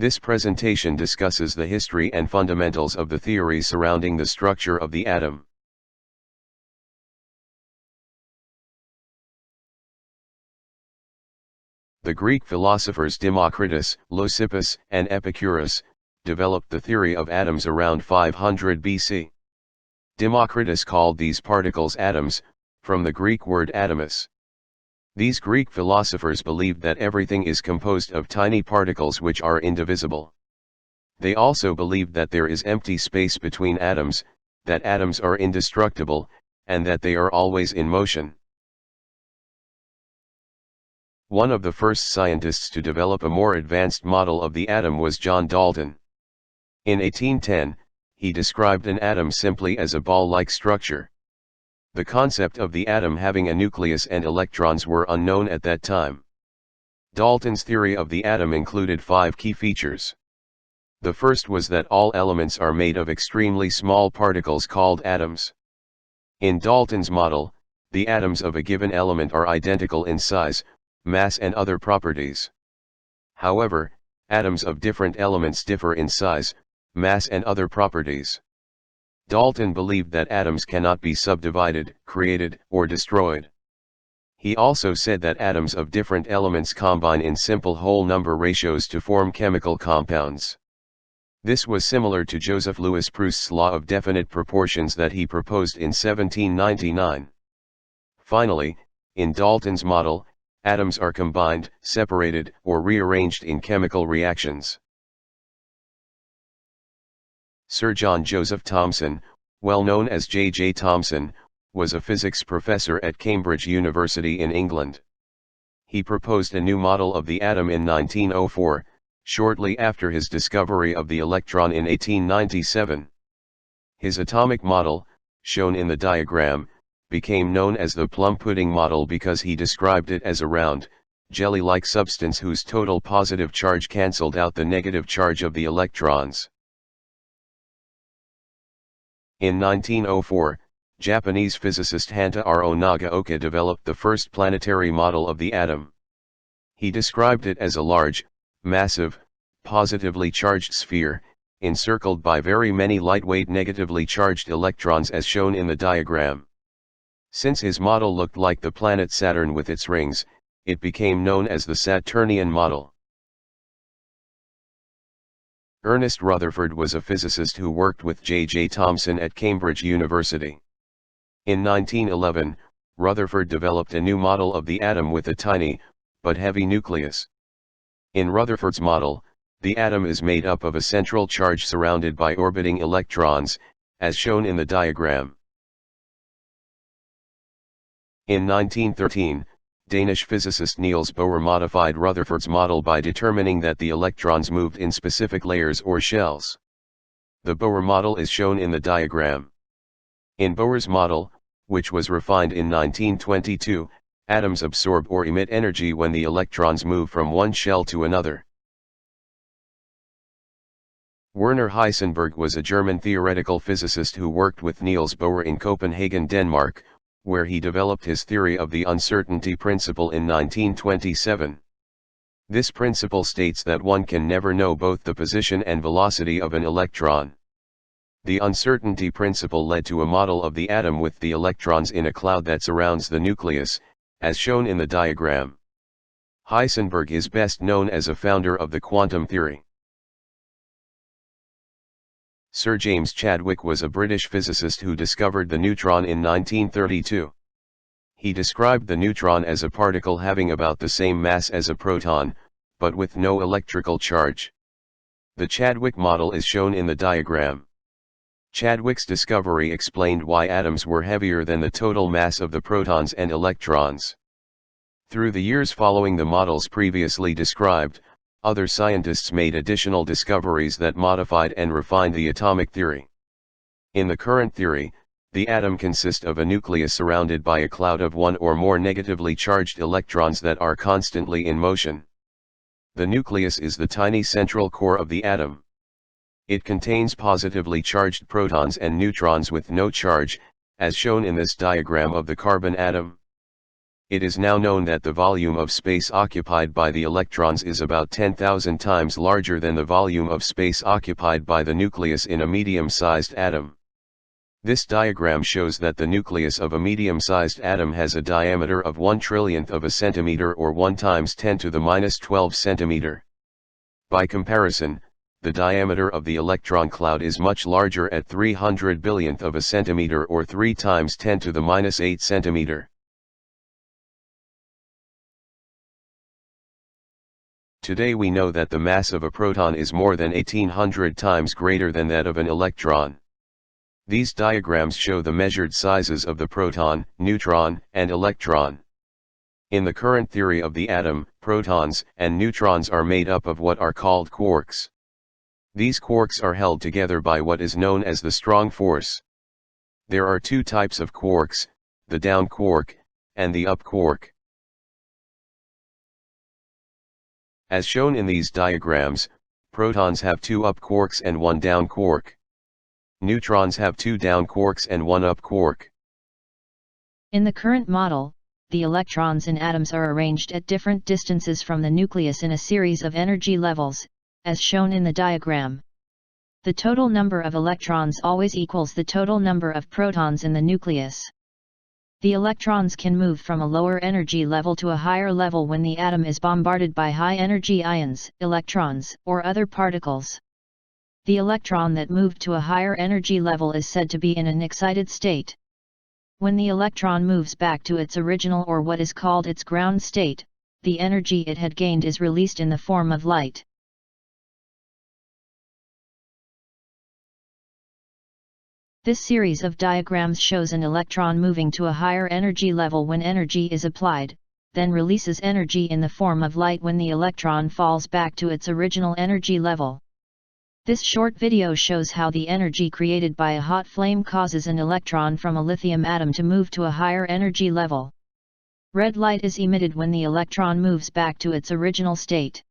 This presentation discusses the history and fundamentals of the theories surrounding the structure of the atom. The Greek philosophers Democritus, Leucippus, and Epicurus developed the theory of atoms around 500 BC. Democritus called these particles atoms, from the Greek word atomus. These Greek philosophers believed that everything is composed of tiny particles which are indivisible. They also believed that there is empty space between atoms, that atoms are indestructible, and that they are always in motion. One of the first scientists to develop a more advanced model of the atom was John Dalton. In 1810, he described an atom simply as a ball-like structure. The concept of the atom having a nucleus and electrons were unknown at that time. Dalton's theory of the atom included 5 key features. The first was that all elements are made of extremely small particles called atoms. In Dalton's model, the atoms of a given element are identical in size, mass and other properties. However, atoms of different elements differ in size, mass and other properties. Dalton believed that atoms cannot be subdivided, created, or destroyed. He also said that atoms of different elements combine in simple whole number ratios to form chemical compounds. This was similar to Joseph Louis Proust's law of definite proportions that he proposed in 1799. Finally, in Dalton's model, atoms are combined, separated, or rearranged in chemical reactions. Sir John Joseph Thomson, well known as J. Thomson, was a physics professor at Cambridge University in England. He proposed a new model of the atom in 1904, shortly after his discovery of the electron in 1897. His atomic model, shown in the diagram, became known as the plum pudding model because he described it as a round, jelly-like substance whose total positive charge cancelled out the negative charge of the electrons. In 1904, Japanese physicist Hantaro Nagaoka developed the first planetary model of the atom. He described it as a large, massive, positively charged sphere, encircled by very many lightweight negatively charged electrons as shown in the diagram. Since his model looked like the planet Saturn with its rings, it became known as the Saturnian model. Ernest Rutherford was a physicist who worked with J. Thomson at Cambridge University. In 1911, Rutherford developed a new model of the atom with a tiny, but heavy nucleus. In Rutherford's model, the atom is made up of a central charge surrounded by orbiting electrons, as shown in the diagram. In 1913, Danish physicist Niels Bohr modified Rutherford's model by determining that the electrons moved in specific layers or shells. The Bohr model is shown in the diagram. In Bohr's model, which was refined in 1922, atoms absorb or emit energy when the electrons move from one shell to another. Werner Heisenberg was a German theoretical physicist who worked with Niels Bohr in Copenhagen, Denmark, where he developed his theory of the uncertainty principle in 1927. This principle states that one can never know both the position and velocity of an electron. The uncertainty principle led to a model of the atom with the electrons in a cloud that surrounds the nucleus, as shown in the diagram. Heisenberg is best known as a founder of the quantum theory. Sir James Chadwick was a British physicist who discovered the neutron in 1932. He described the neutron as a particle having about the same mass as a proton, but with no electrical charge. The Chadwick model is shown in the diagram. Chadwick's discovery explained why atoms were heavier than the total mass of the protons and electrons. Through the years following the models previously described, other scientists made additional discoveries that modified and refined the atomic theory. In the current theory, the atom consists of a nucleus surrounded by a cloud of one or more negatively charged electrons that are constantly in motion. The nucleus is the tiny central core of the atom. It contains positively charged protons and neutrons with no charge, as shown in this diagram of the carbon atom. It is now known that the volume of space occupied by the electrons is about 10,000 times larger than the volume of space occupied by the nucleus in a medium-sized atom. This diagram shows that the nucleus of a medium-sized atom has a diameter of 1/1,000,000,000 of a centimeter, or 1 × 10⁻12 centimeter. By comparison, the diameter of the electron cloud is much larger at 300 billionth of a centimeter, or 3 × 10⁻8 centimeter. Today we know that the mass of a proton is more than 1800 times greater than that of an electron. These diagrams show the measured sizes of the proton, neutron, and electron. In the current theory of the atom, protons and neutrons are made up of what are called quarks. These quarks are held together by what is known as the strong force. There are two types of quarks, the down quark, and the up quark. As shown in these diagrams, protons have 2 up quarks and 1 down quark. Neutrons have 2 down quarks and 1 up quark. In the current model, the electrons in atoms are arranged at different distances from the nucleus in a series of energy levels, as shown in the diagram. The total number of electrons always equals the total number of protons in the nucleus. The electrons can move from a lower energy level to a higher level when the atom is bombarded by high-energy ions, electrons, or other particles. The electron that moved to a higher energy level is said to be in an excited state. When the electron moves back to its original, or what is called its ground state, the energy it had gained is released in the form of light. This series of diagrams shows an electron moving to a higher energy level when energy is applied, then releases energy in the form of light when the electron falls back to its original energy level. This short video shows how the energy created by a hot flame causes an electron from a lithium atom to move to a higher energy level. Red light is emitted when the electron moves back to its original state.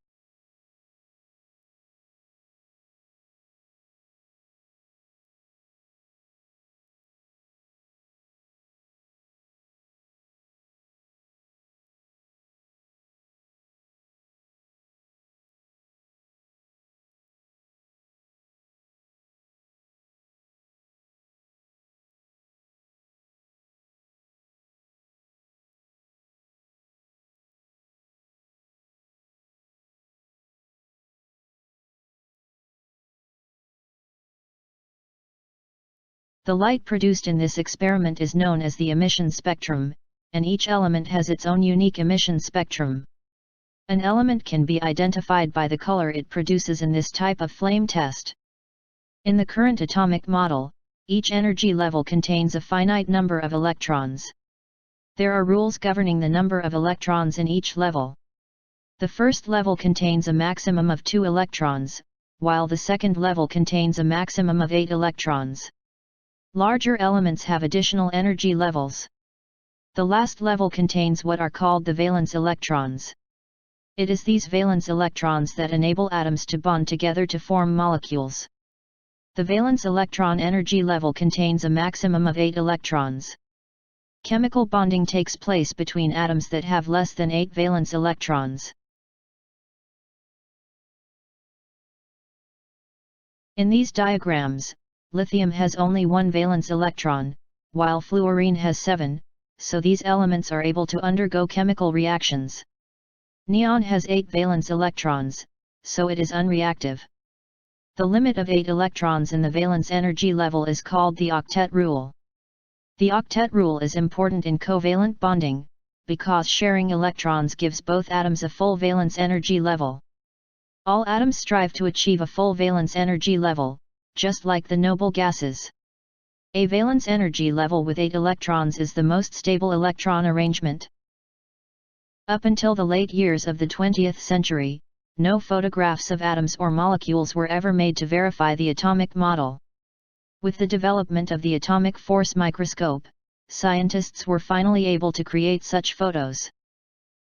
The light produced in this experiment is known as the emission spectrum, and each element has its own unique emission spectrum. An element can be identified by the color it produces in this type of flame test. In the current atomic model, each energy level contains a finite number of electrons. There are rules governing the number of electrons in each level. The first level contains a maximum of 2 electrons, while the second level contains a maximum of 8 electrons. Larger elements have additional energy levels. The last level contains what are called the valence electrons. It is these valence electrons that enable atoms to bond together to form molecules. The valence electron energy level contains a maximum of 8 electrons. Chemical bonding takes place between atoms that have less than 8 valence electrons. In these diagrams, lithium has only 1 valence electron, while fluorine has 7, so these elements are able to undergo chemical reactions. Neon has 8 valence electrons, so it is unreactive. The limit of 8 electrons in the valence energy level is called the octet rule. The octet rule is important in covalent bonding, because sharing electrons gives both atoms a full valence energy level. All atoms strive to achieve a full valence energy level, just like the noble gases. A valence energy level with 8 electrons is the most stable electron arrangement. Up until the late years of the 20th century, no photographs of atoms or molecules were ever made to verify the atomic model. With the development of the atomic force microscope, scientists were finally able to create such photos.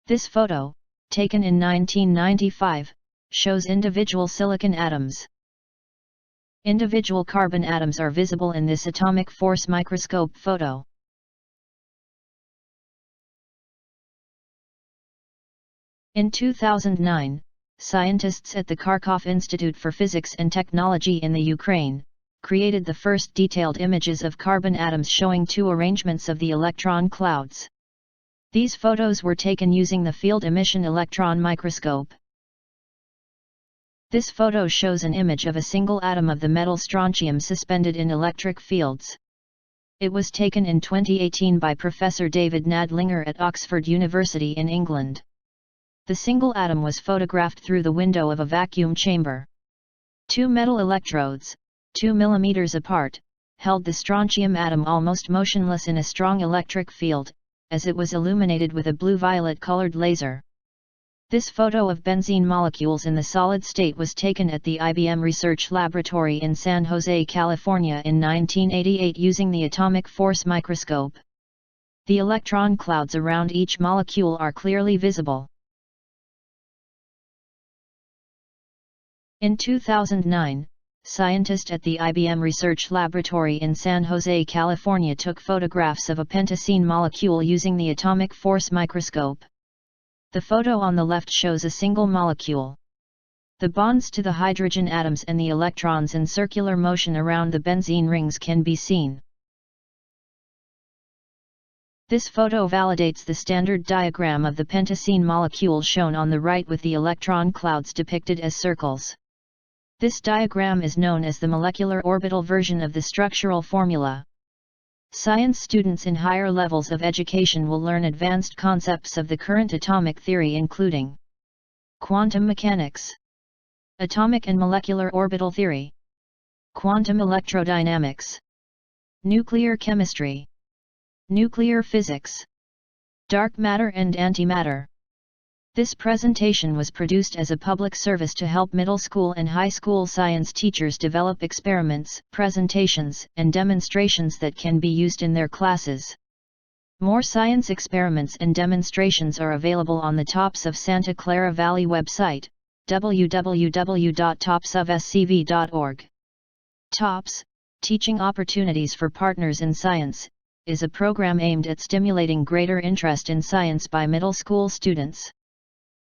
This photo, taken in 1995, shows individual silicon atoms. Individual carbon atoms are visible in this atomic force microscope photo. In 2009, scientists at the Kharkov Institute for Physics and Technology in the Ukraine created the first detailed images of carbon atoms showing two arrangements of the electron clouds. These photos were taken using the field emission electron microscope. This photo shows an image of a single atom of the metal strontium suspended in electric fields. It was taken in 2018 by Professor David Nadlinger at Oxford University in England. The single atom was photographed through the window of a vacuum chamber. Two metal electrodes, 2 mm apart, held the strontium atom almost motionless in a strong electric field, as it was illuminated with a blue-violet colored laser. This photo of benzene molecules in the solid state was taken at the IBM Research Laboratory in San Jose, California in 1988 using the atomic force microscope. The electron clouds around each molecule are clearly visible. In 2009, scientists at the IBM Research Laboratory in San Jose, California took photographs of a pentacene molecule using the atomic force microscope. The photo on the left shows a single molecule. The bonds to the hydrogen atoms and the electrons in circular motion around the benzene rings can be seen. This photo validates the standard diagram of the pentacene molecule shown on the right with the electron clouds depicted as circles. This diagram is known as the molecular orbital version of the structural formula. Science students in higher levels of education will learn advanced concepts of the current atomic theory including quantum mechanics, atomic and molecular orbital theory, quantum electrodynamics, nuclear chemistry, nuclear physics, dark matter and antimatter. This presentation was produced as a public service to help middle school and high school science teachers develop experiments, presentations, and demonstrations that can be used in their classes. More science experiments and demonstrations are available on the Tops of Santa Clara Valley website, www.topsofscv.org. TOPS, Teaching Opportunities for Partners in Science, is a program aimed at stimulating greater interest in science by middle school students.